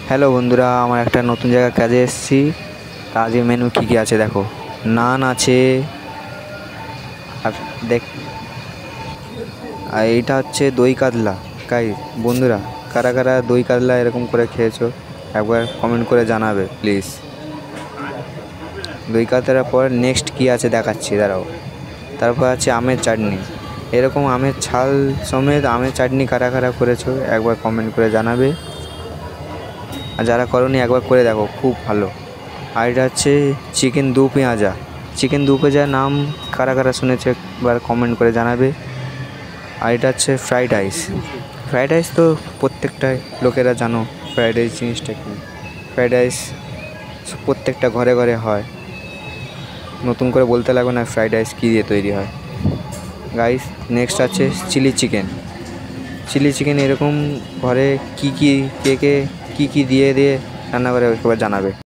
Hello বন্ধুরা, আমার একটা নতুন জায়গায় কাজে এসেছি। কাজে মেনু কী কী আছে দেখো। নান আছে, আর দেখ, আর এইটা হচ্ছে দই কাতলা। বন্ধুরা, কারা কারা দই কাতলা এরকম করে খেয়েছো একবার কমেন্ট করে জানাবে প্লিজ। দই কাতলার পর নেক্সট কী আছে দেখাচ্ছি, দাঁড়াও। তারপর আছে আমের চাটনি। এরকম আমের ছাল সমেত আমের চাটনি কারা কারা করেছো একবার কমেন্ট করে জানাবে, আর যারা করোনি একবার করে দেখো, খুব ভালো। আর এটা হচ্ছে চিকেন দু পেঁয়াজা। চিকেন দু পেঁয়াজার নাম কারা কারা শুনেছে একবার কমেন্ট করে জানাবে। আর এটা হচ্ছে ফ্রাইড রাইস। ফ্রাইড রাইস তো প্রত্যেকটা লোকেরা জানো ফ্রাইড রাইস জিনিসটা কী। ফ্রাইড রাইস প্রত্যেকটা ঘরে ঘরে হয়, নতুন করে বলতে লাগবে না ফ্রাইড রাইস কী দিয়ে তৈরি হয়। গাইস, নেক্সট আছে চিলি চিকেন। চিলি চিকেন এরকম ঘরে কী কী কে কে কী কী দিয়ে দিয়ে রান্না করে একবার জানাবে।